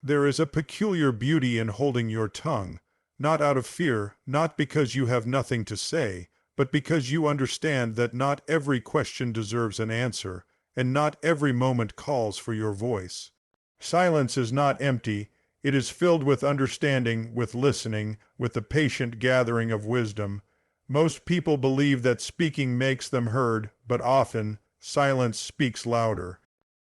There is a peculiar beauty in holding your tongue, not out of fear, not because you have nothing to say, but because you understand that not every question deserves an answer, and not every moment calls for your voice. Silence is not empty, it is filled with understanding, with listening, with the patient gathering of wisdom. Most people believe that speaking makes them heard, but often silence speaks louder.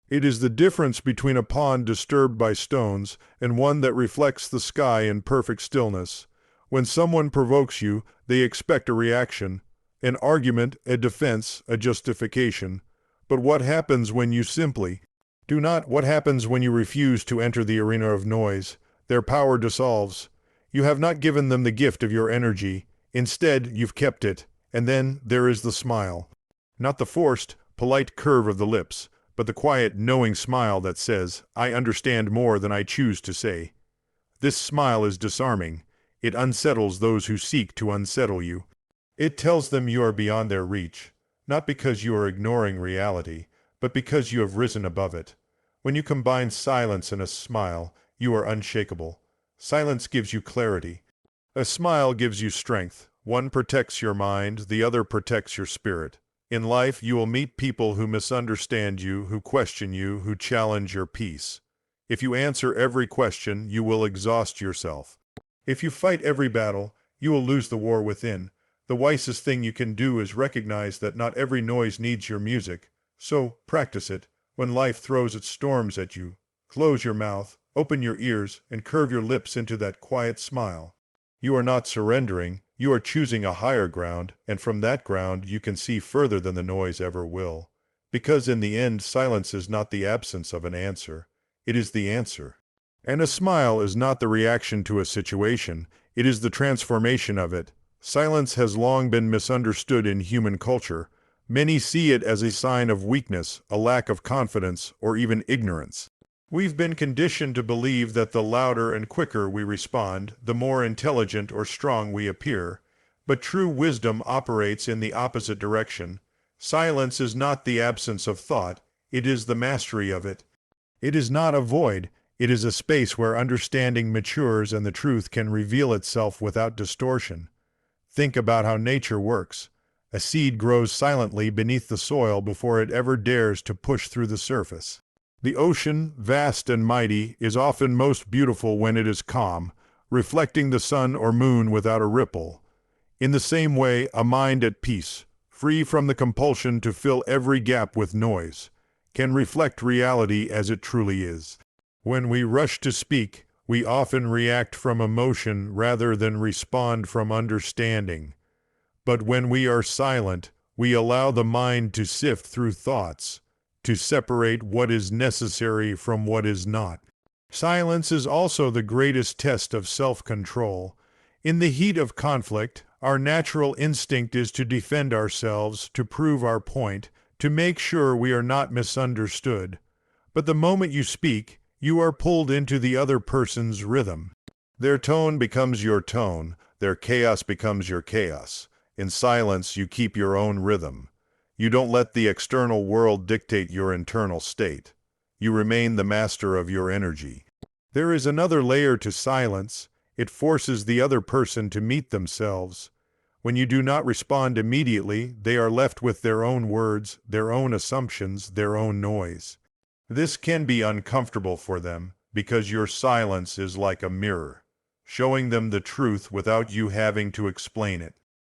It is the difference between a pond disturbed by stones and one that reflects the sky in perfect stillness. When someone provokes you, they expect a reaction, an argument, a defense, a justification. But what happens when you simply do not? What happens when you refuse to enter the arena of noise? Their power dissolves. You have not given them the gift of your energy. Instead, you've kept it. And then there is the smile. Not the forced, polite curve of the lips, but the quiet, knowing smile that says, I understand more than I choose to say. This smile is disarming. It unsettles those who seek to unsettle you. It tells them you are beyond their reach, not because you are ignoring reality, but because you have risen above it. When you combine silence and a smile, you are unshakable. Silence gives you clarity. A smile gives you strength. One protects your mind, the other protects your spirit. In life, you will meet people who misunderstand you, who question you, who challenge your peace. If you answer every question, you will exhaust yourself. If you fight every battle, you will lose the war within. The wisest thing you can do is recognize that not every noise needs your music. So, practice it. When life throws its storms at you, close your mouth, open your ears, and curve your lips into that quiet smile. You are not surrendering, you are choosing a higher ground, and from that ground you can see further than the noise ever will. Because in the end, silence is not the absence of an answer, it is the answer. And a smile is not the reaction to a situation, it is the transformation of it. Silence has long been misunderstood in human culture. Many see it as a sign of weakness, a lack of confidence, or even ignorance. We've been conditioned to believe that the louder and quicker we respond, the more intelligent or strong we appear. But true wisdom operates in the opposite direction. Silence is not the absence of thought, it is the mastery of it. It is not a void, it is a space where understanding matures and the truth can reveal itself without distortion. Think about how nature works. A seed grows silently beneath the soil before it ever dares to push through the surface. The ocean, vast and mighty, is often most beautiful when it is calm, reflecting the sun or moon without a ripple. In the same way, a mind at peace, free from the compulsion to fill every gap with noise, can reflect reality as it truly is. When we rush to speak, we often react from emotion rather than respond from understanding. But when we are silent, we allow the mind to sift through thoughts, to separate what is necessary from what is not. Silence is also the greatest test of self-control. In the heat of conflict, our natural instinct is to defend ourselves, to prove our point, to make sure we are not misunderstood. But the moment you speak, you are pulled into the other person's rhythm. Their tone becomes your tone, their chaos becomes your chaos. In silence, you keep your own rhythm. You don't let the external world dictate your internal state. You remain the master of your energy. There is another layer to silence. It forces the other person to meet themselves. When you do not respond immediately, they are left with their own words, their own assumptions, their own noise. This can be uncomfortable for them, because your silence is like a mirror, showing them the truth without you having to explain it.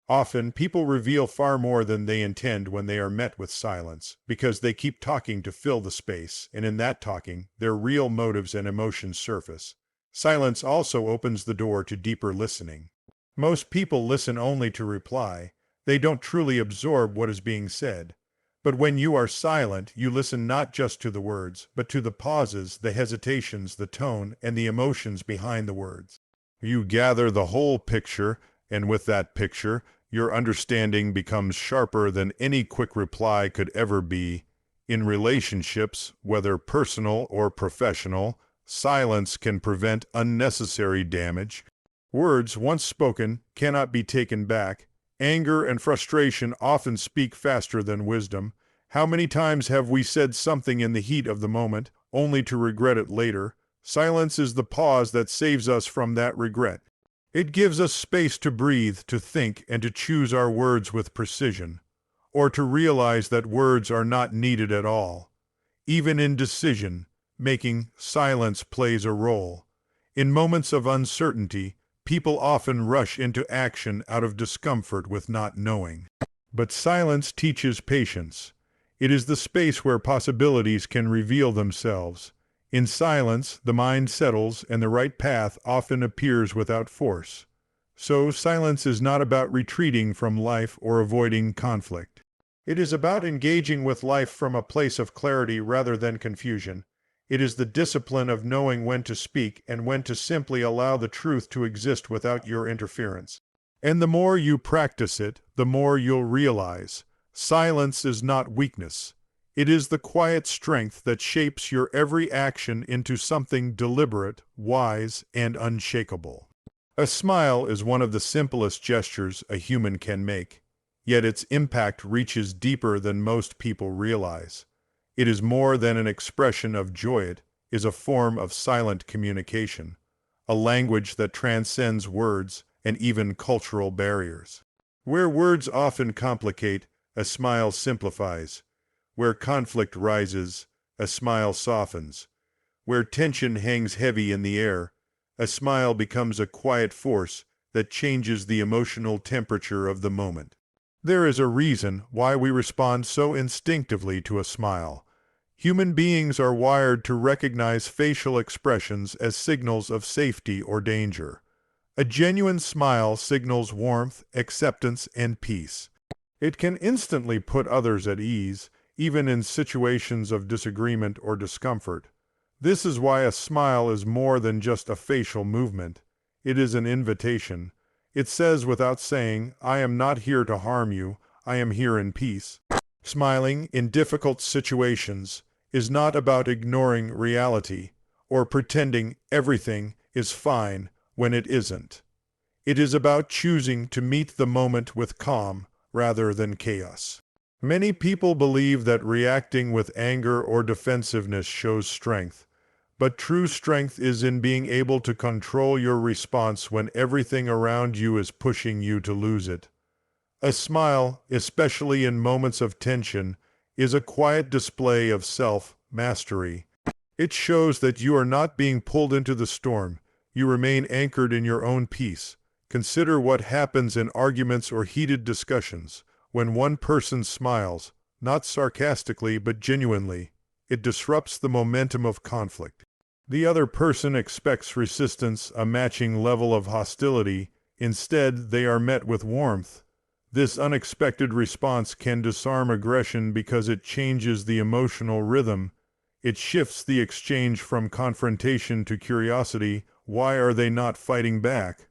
Often, people reveal far more than they intend when they are met with silence, because they keep talking to fill the space, and in that talking, their real motives and emotions surface. Silence also opens the door to deeper listening. Most people listen only to reply. They don't truly absorb what is being said. But when you are silent, you listen not just to the words, but to the pauses, the hesitations, the tone, and the emotions behind the words. You gather the whole picture, and with that picture, your understanding becomes sharper than any quick reply could ever be. In relationships, whether personal or professional, silence can prevent unnecessary damage. Words once spoken cannot be taken back. Anger and frustration often speak faster than wisdom. How many times have we said something in the heat of the moment, only to regret it later? Silence is the pause that saves us from that regret. It gives us space to breathe, to think, and to choose our words with precision, or to realize that words are not needed at all. Even in decision making, silence plays a role. In moments of uncertainty, people often rush into action out of discomfort with not knowing. But silence teaches patience. It is the space where possibilities can reveal themselves. In silence, the mind settles and the right path often appears without force. So, silence is not about retreating from life or avoiding conflict. It is about engaging with life from a place of clarity rather than confusion. It is the discipline of knowing when to speak and when to simply allow the truth to exist without your interference. And the more you practice it, the more you'll realize silence is not weakness. It is the quiet strength that shapes your every action into something deliberate, wise, and unshakable. A smile is one of the simplest gestures a human can make, yet its impact reaches deeper than most people realize. It is more than an expression of joy. It is a form of silent communication, a language that transcends words and even cultural barriers. Where words often complicate, a smile simplifies. Where conflict rises, a smile softens. Where tension hangs heavy in the air, a smile becomes a quiet force that changes the emotional temperature of the moment. There is a reason why we respond so instinctively to a smile. Human beings are wired to recognize facial expressions as signals of safety or danger. A genuine smile signals warmth, acceptance, and peace. It can instantly put others at ease, even in situations of disagreement or discomfort. This is why a smile is more than just a facial movement. It is an invitation. It says without saying, "I am not here to harm you, I am here in peace." Smiling in difficult situations is not about ignoring reality or pretending everything is fine when it isn't. It is about choosing to meet the moment with calm rather than chaos. Many people believe that reacting with anger or defensiveness shows strength, but true strength is in being able to control your response when everything around you is pushing you to lose it. A smile, especially in moments of tension, is a quiet display of self-mastery. It shows that you are not being pulled into the storm. You remain anchored in your own peace. Consider what happens in arguments or heated discussions. When one person smiles, not sarcastically but genuinely, it disrupts the momentum of conflict. The other person expects resistance, a matching level of hostility. Instead, they are met with warmth. This unexpected response can disarm aggression because it changes the emotional rhythm. It shifts the exchange from confrontation to curiosity. Why are they not fighting back?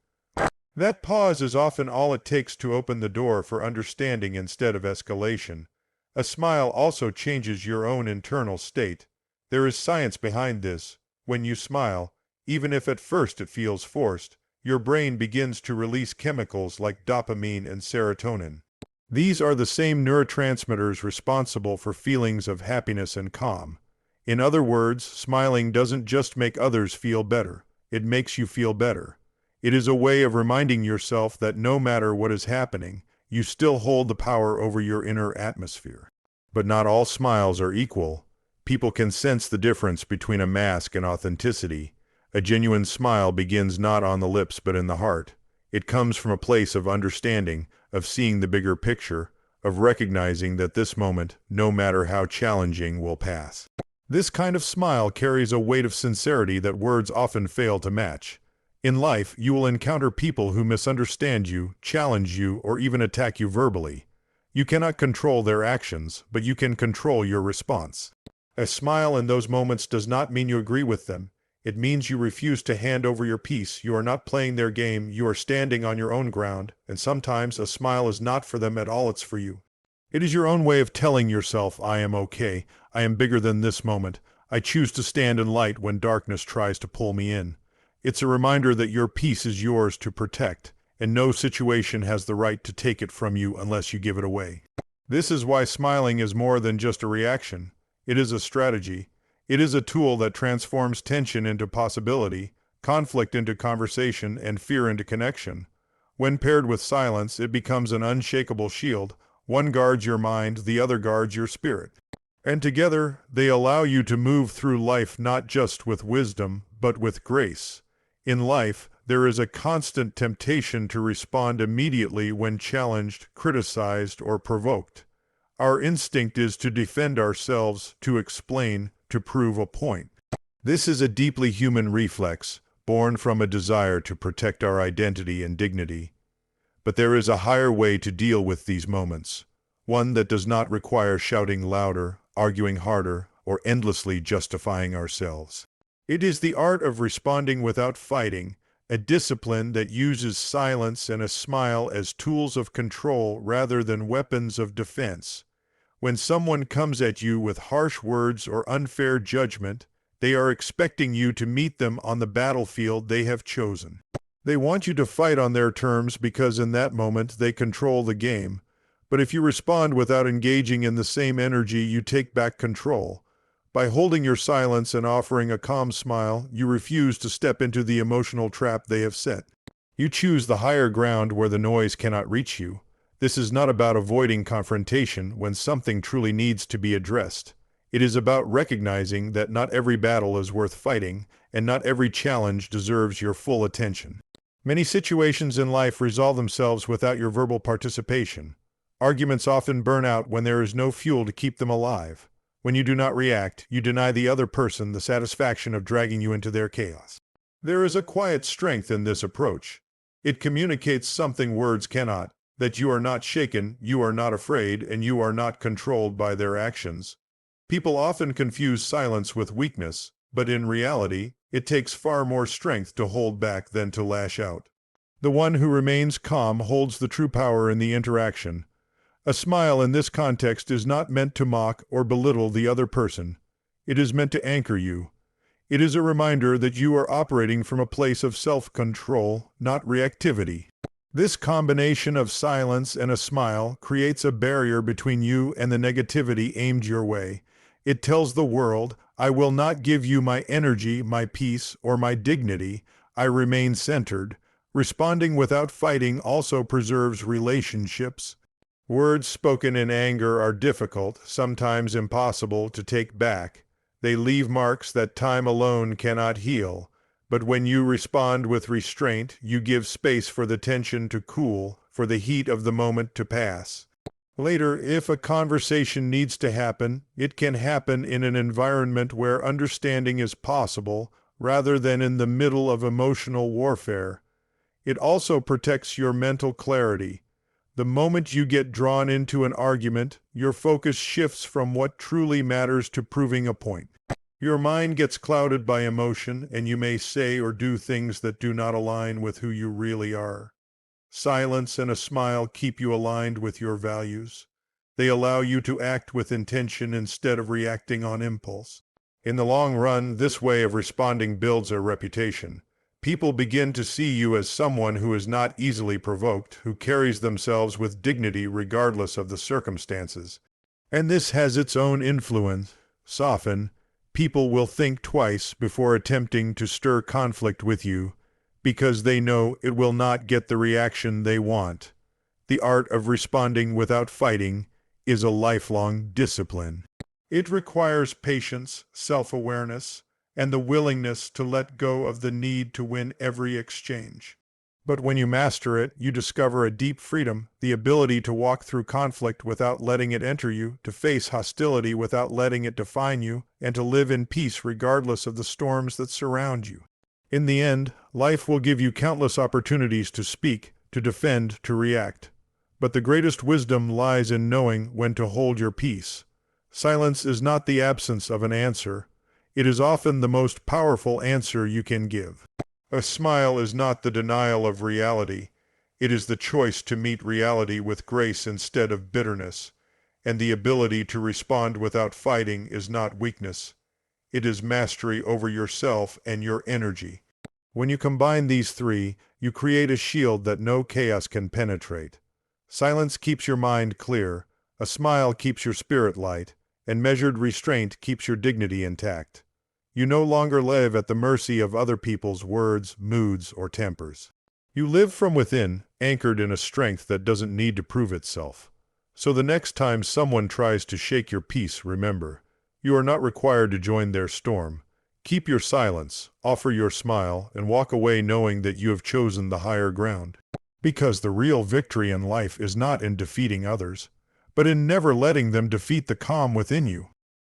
That pause is often all it takes to open the door for understanding instead of escalation. A smile also changes your own internal state. There is science behind this. When you smile, even if at first it feels forced, your brain begins to release chemicals like dopamine and serotonin. These are the same neurotransmitters responsible for feelings of happiness and calm. In other words, smiling doesn't just make others feel better, it makes you feel better. It is a way of reminding yourself that no matter what is happening, you still hold the power over your inner atmosphere. But not all smiles are equal. People can sense the difference between a mask and authenticity. A genuine smile begins not on the lips but in the heart. It comes from a place of understanding, of seeing the bigger picture, of recognizing that this moment, no matter how challenging, will pass. This kind of smile carries a weight of sincerity that words often fail to match. In life, you will encounter people who misunderstand you, challenge you, or even attack you verbally. You cannot control their actions, but you can control your response. A smile in those moments does not mean you agree with them. It means you refuse to hand over your peace. You are not playing their game, you are standing on your own ground, and sometimes a smile is not for them at all, it's for you. It is your own way of telling yourself, "I am okay, I am bigger than this moment, I choose to stand in light when darkness tries to pull me in." It's a reminder that your peace is yours to protect, and no situation has the right to take it from you unless you give it away. This is why smiling is more than just a reaction. It is a strategy. It is a tool that transforms tension into possibility, conflict into conversation, and fear into connection. When paired with silence, it becomes an unshakable shield. One guards your mind, the other guards your spirit. And together, they allow you to move through life not just with wisdom, but with grace. In life, there is a constant temptation to respond immediately when challenged, criticized, or provoked. Our instinct is to defend ourselves, to explain, to prove a point. This is a deeply human reflex, born from a desire to protect our identity and dignity. But there is a higher way to deal with these moments, one that does not require shouting louder, arguing harder, or endlessly justifying ourselves. It is the art of responding without fighting, a discipline that uses silence and a smile as tools of control rather than weapons of defense. When someone comes at you with harsh words or unfair judgment, they are expecting you to meet them on the battlefield they have chosen. They want you to fight on their terms because in that moment they control the game. But if you respond without engaging in the same energy, you take back control. By holding your silence and offering a calm smile, you refuse to step into the emotional trap they have set. You choose the higher ground where the noise cannot reach you. This is not about avoiding confrontation when something truly needs to be addressed. It is about recognizing that not every battle is worth fighting, and not every challenge deserves your full attention. Many situations in life resolve themselves without your verbal participation. Arguments often burn out when there is no fuel to keep them alive. When you do not react, you deny the other person the satisfaction of dragging you into their chaos. There is a quiet strength in this approach. It communicates something words cannot, that you are not shaken, you are not afraid, and you are not controlled by their actions. People often confuse silence with weakness, but in reality, it takes far more strength to hold back than to lash out. The one who remains calm holds the true power in the interaction. A smile in this context is not meant to mock or belittle the other person. It is meant to anchor you. It is a reminder that you are operating from a place of self-control, not reactivity. This combination of silence and a smile creates a barrier between you and the negativity aimed your way. It tells the world, I will not give you my energy, my peace, or my dignity. I remain centered. Responding without fighting also preserves relationships. Words spoken in anger are difficult, sometimes impossible to take back. They leave marks that time alone cannot heal. But when you respond with restraint, you give space for the tension to cool, for the heat of the moment to pass. Later, if a conversation needs to happen, it can happen in an environment where understanding is possible, rather than in the middle of emotional warfare. It also protects your mental clarity. The moment you get drawn into an argument, your focus shifts from what truly matters to proving a point. Your mind gets clouded by emotion, and you may say or do things that do not align with who you really are. Silence and a smile keep you aligned with your values. They allow you to act with intention instead of reacting on impulse. In the long run, this way of responding builds a reputation. People begin to see you as someone who is not easily provoked, who carries themselves with dignity regardless of the circumstances. And this has its own influence. Soften. People will think twice before attempting to stir conflict with you, because they know it will not get the reaction they want. The art of responding without fighting is a lifelong discipline. It requires patience, self-awareness, and the willingness to let go of the need to win every exchange. But when you master it, you discover a deep freedom, the ability to walk through conflict without letting it enter you, to face hostility without letting it define you, and to live in peace regardless of the storms that surround you. In the end, life will give you countless opportunities to speak, to defend, to react. But the greatest wisdom lies in knowing when to hold your peace. Silence is not the absence of an answer. It is often the most powerful answer you can give. A smile is not the denial of reality. It is the choice to meet reality with grace instead of bitterness. And the ability to respond without fighting is not weakness. It is mastery over yourself and your energy. When you combine these three, you create a shield that no chaos can penetrate. Silence keeps your mind clear, a smile keeps your spirit light, and measured restraint keeps your dignity intact. You no longer live at the mercy of other people's words, moods, or tempers. You live from within, anchored in a strength that doesn't need to prove itself. So the next time someone tries to shake your peace, remember, you are not required to join their storm. Keep your silence, offer your smile, and walk away knowing that you have chosen the higher ground. Because the real victory in life is not in defeating others, but in never letting them defeat the calm within you.